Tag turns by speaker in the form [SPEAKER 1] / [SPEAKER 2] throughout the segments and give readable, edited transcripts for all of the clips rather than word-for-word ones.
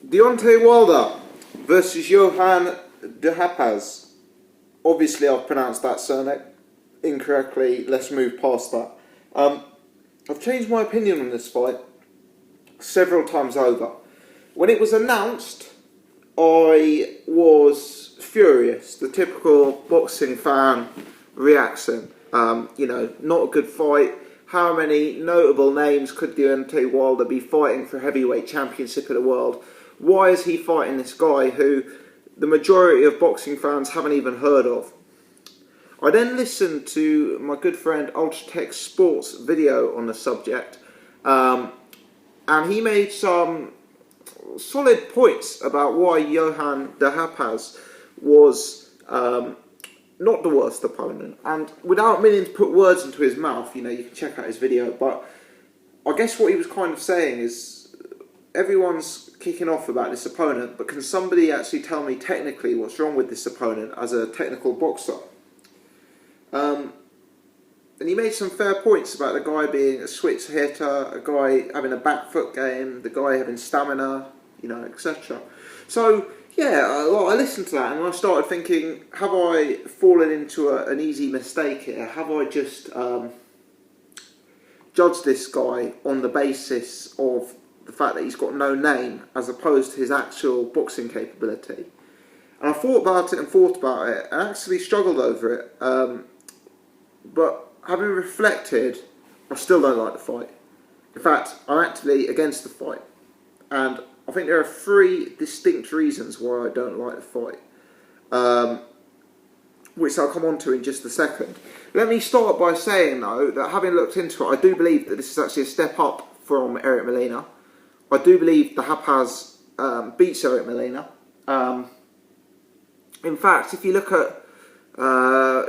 [SPEAKER 1] Deontay Wilder versus Johann Duhaupas. Obviously, I've pronounced that surname incorrectly. Let's move past that. I've changed my opinion on this fight several times over. When it was announced, I was furious. The typical boxing fan reaction. Not a good fight. How many notable names could Deontay Wilder be fighting for heavyweight championship of the world? Why is he fighting this guy who the majority of boxing fans haven't even heard of? I then listened to my good friend Ultratech Sports video on the subject, and he made some solid points about why Johann Duhaupas was not the worst opponent. And without meaning to put words into his mouth, you can check out his video, but I guess what he was kind of saying is everyone's kicking off about this opponent, but can somebody actually tell me technically what's wrong with this opponent as a technical boxer? And he made some fair points about the guy being a switch hitter, a guy having a back foot game, the guy having stamina, etc. So, I listened to that and I started thinking, have I fallen into an easy mistake here? Have I just judged this guy on the basis of the fact that he's got no name as opposed to his actual boxing capability? And I thought about it and actually struggled over it. But having reflected, I still don't like the fight. In fact, I'm actually against the fight. And I think there are three distinct reasons why I don't like the fight, which I'll come on to in just a second. Let me start by saying, though, that having looked into it, I do believe that this is actually a step up from Eric Molina. I do believe Duhaupas beats Eric Molina. In fact, if you look at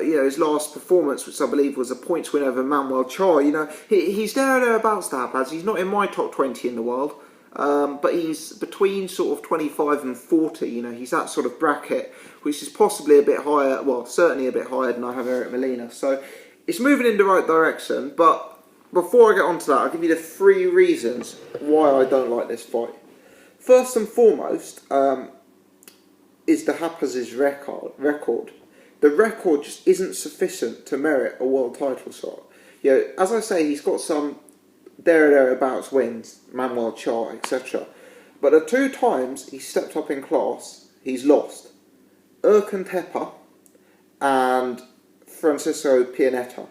[SPEAKER 1] his last performance, which I believe was a points win over Manuel Char, he's thereabouts, Duhaupas. He's not in my top 20 in the world. But he's between sort of 25 and 40, he's that sort of bracket, which is possibly a bit higher, well, certainly a bit higher than I have Eric Molina. So it's moving in the right direction, but before I get onto that, I'll give you the three reasons why I don't like this fight. First and foremost is Duhaupas' record. The record just isn't sufficient to merit a world title shot. As I say, he's got some thereabouts wins, Manuel Char, etc. But the two times he stepped up in class, he's lost. Erkan Tepa and Francisco Pianeta.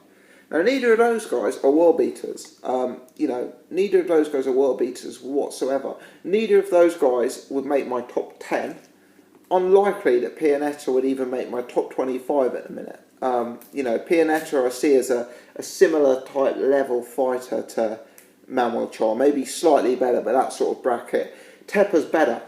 [SPEAKER 1] Now, neither of those guys are world beaters. Neither of those guys are world beaters whatsoever. Neither of those guys would make my top 10. Unlikely that Pianeta would even make my top 25 at the minute. Pianeta I see as a similar type level fighter to Manuel Char, maybe slightly better, but that sort of bracket. Tepa's better.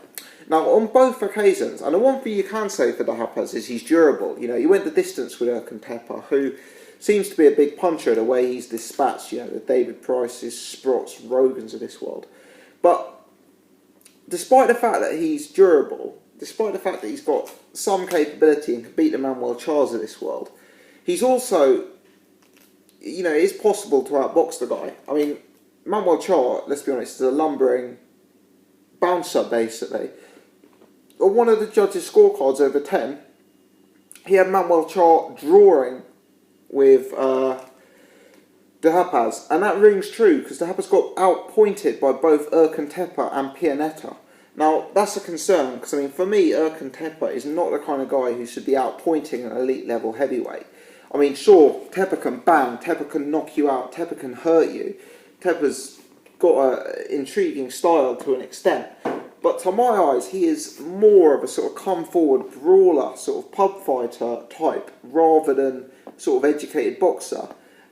[SPEAKER 1] Now, on both occasions, and the one thing you can say for Duhaupas is he's durable. He went the distance with Erkan Tepa, who seems to be a big puncher the way he's dispatched, the David Price's, Sprots, Rogans of this world. But despite the fact that he's durable, despite the fact that he's got some capability and can beat the Manuel Chars of this world, he's also, it is possible to outbox the guy. I mean, Manuel Char, let's be honest, is a lumbering bouncer, basically. On one of the judges' scorecards over 10, he had Manuel Char drawing with Duhaupas, and that rings true because Duhaupas got outpointed by both Erkan Tepa and Pianeta. Now, that's a concern because, for me, Erkan Tepa is not the kind of guy who should be outpointing an elite level heavyweight. Sure, Tepa can bang, Tepa can knock you out, Tepa can hurt you. Tepa's got an intriguing style to an extent, but to my eyes, he is more of a sort of come-forward brawler, sort of pub fighter type, rather than sort of educated boxer.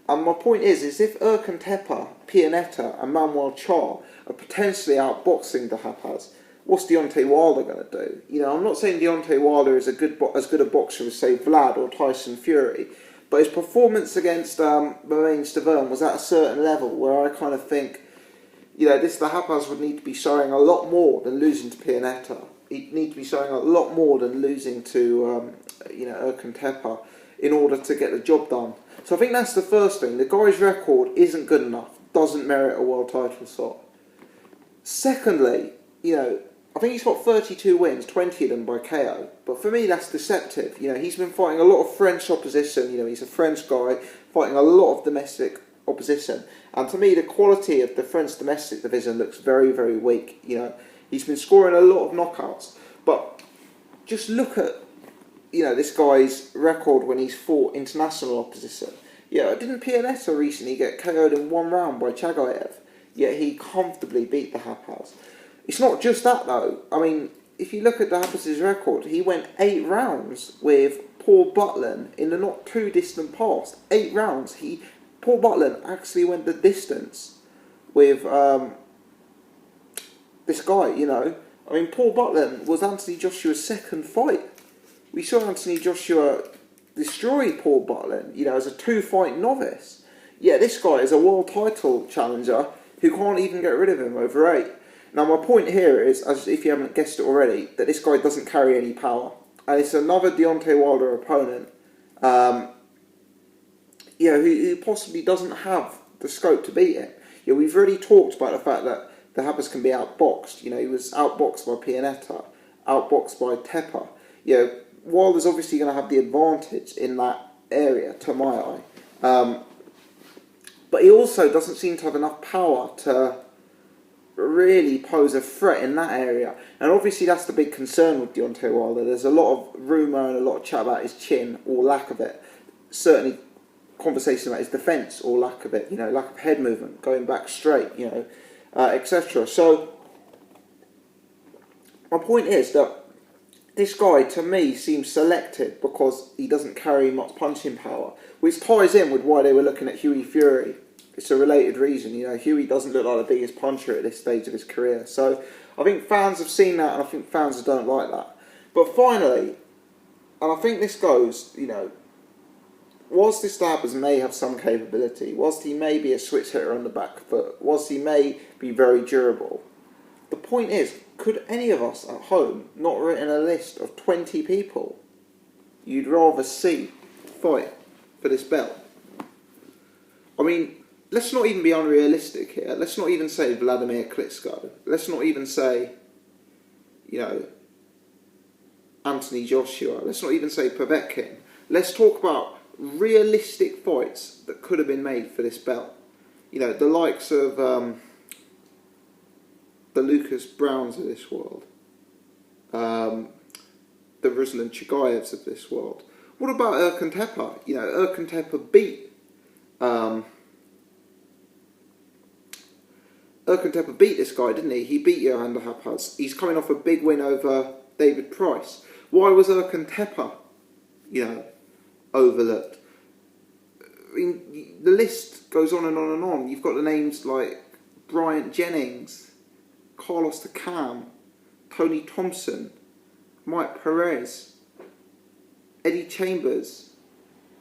[SPEAKER 1] And my point is if Erkan Tepa, Pianeta and Manuel Char are potentially outboxing Duhaupas, what's Deontay Wilder going to do? I'm not saying Deontay Wilder is as good a boxer as, say, Vlad or Tyson Fury, but his performance against Moraine Stavern was at a certain level where I kind of think, this Duhaupas would need to be showing a lot more than losing to Pianeta. He'd need to be showing a lot more than losing to, Erkan Tepa in order to get the job done. So I think that's the first thing. The guy's record isn't good enough, doesn't merit a world title shot. Secondly, I think he's got 32 wins, 20 of them by KO. But for me, that's deceptive. You know, he's been fighting a lot of French opposition. You know, he's a French guy fighting a lot of domestic opposition. And to me, the quality of the French domestic division looks very, very weak. You know, he's been scoring a lot of knockouts. But just look at, you know, this guy's record when he's fought international opposition. Yeah, didn't Pianetta recently get KO'd in 1 round by Chagayev? Yet he comfortably beat Duhaupas. It's not just that though. I mean, if you look at Duhaupas' record, he went 8 rounds with Paul Butland in the not too distant past. 8 rounds. Paul Butland actually went the distance with this guy, you know. I mean, Paul Butland was Anthony Joshua's second fight. We saw Anthony Joshua destroy Paul Butland, you know, as a 2-fight novice. Yeah, this guy is a world title challenger who can't even get rid of him over 8. Now, my point here is, as if you haven't guessed it already, that this guy doesn't carry any power. And it's another Deontay Wilder opponent, you know, who possibly doesn't have the scope to beat him. You know, we've already talked about the fact that Duhaupas can be outboxed. You know, he was outboxed by Pianetta, outboxed by Tepper. You know, Wilder's obviously going to have the advantage in that area, to my eye. But he also doesn't seem to have enough power to really pose a threat in that area. And obviously that's the big concern with Deontay Wilder. There's a lot of rumour and a lot of chat about his chin, or lack of it. Certainly conversation about his defence, or lack of it. You know, lack of head movement, going back straight, you know, etc. So my point is that this guy, to me, seems selected because he doesn't carry much punching power, which ties in with why they were looking at Hughie Fury. It's a related reason, you know. Hughie doesn't look like the biggest puncher at this stage of his career. So I think fans have seen that, and I think fans don't like that. But finally, and I think this goes, you know, whilst this Duhaupas may have some capability, whilst he may be a switch hitter on the back foot, whilst he may be very durable, the point is, could any of us at home not written a list of 20 people you'd rather see fight for this belt? I mean, let's not even be unrealistic here. Let's not even say Vladimir Klitschko. Let's not even say, you know, Anthony Joshua. Let's not even say Povetkin. Let's talk about realistic fights that could have been made for this belt. You know, the likes of the Lucas Browns of this world, the Ruslan Chagayevs of this world. What about Erkan Tepe? You know, Erkan Tepe beat this guy, didn't he? He beat Johann Duhaupas. He's coming off a big win over David Price. Why was Erkan Tepe, you know, overlooked? I mean, the list goes on and on and on. You've got the names like Bryant Jennings, Carlos Takam, Tony Thompson, Mike Perez, Eddie Chambers,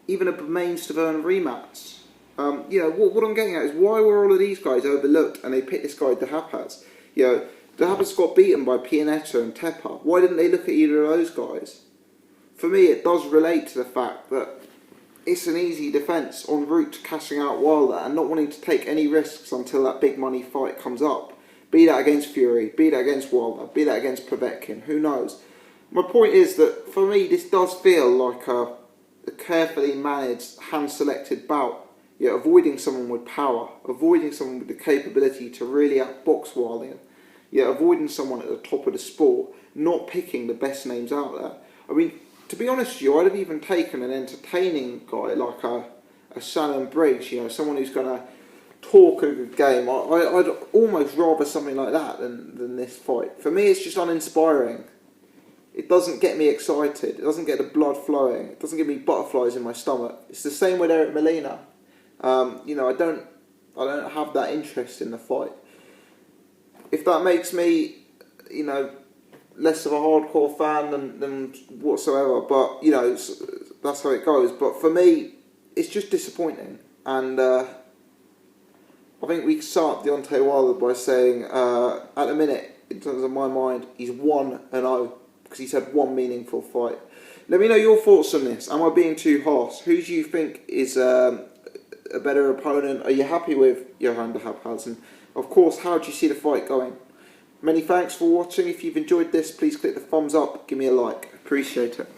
[SPEAKER 1] even a Bermain Stavern rematch. You know, what I'm getting at is, why were all of these guys overlooked and they picked this guy Duhaupas? You know, Duhaupas got beaten by Pianetta and Tepper. Why didn't they look at either of those guys? For me, it does relate to the fact that it's an easy defence en route to cashing out Wilder and not wanting to take any risks until that big money fight comes up. Be that against Fury, be that against Wilder, be that against Povetkin, who knows? My point is that, for me, this does feel like a carefully managed, hand-selected bout. Yeah, avoiding someone with power, avoiding someone with the capability to really outbox Wilder. Yeah, avoiding someone at the top of the sport, not picking the best names out there. I mean, to be honest with you, I'd have even taken an entertaining guy like a Shannon Briggs, you know, someone who's going to talk a good game. I'd almost rather something like that than this fight. For me, it's just uninspiring. It doesn't get me excited. It doesn't get the blood flowing. It doesn't give me butterflies in my stomach. It's the same with Eric Molina. You know, I don't have that interest in the fight. If that makes me, you know, less of a hardcore fan than whatsoever, but, you know, that's how it goes. But for me, it's just disappointing. And I think we start Deontay Wilder by saying, at the minute, in terms of my mind, he's 1-0 because he's had one meaningful fight. Let me know your thoughts on this. Am I being too harsh? Who do you think is a better opponent? Are you happy with Johann Duhaupas? And of course, how do you see the fight going? Many thanks for watching. If you've enjoyed this, please click the thumbs up, give me a like. Appreciate it.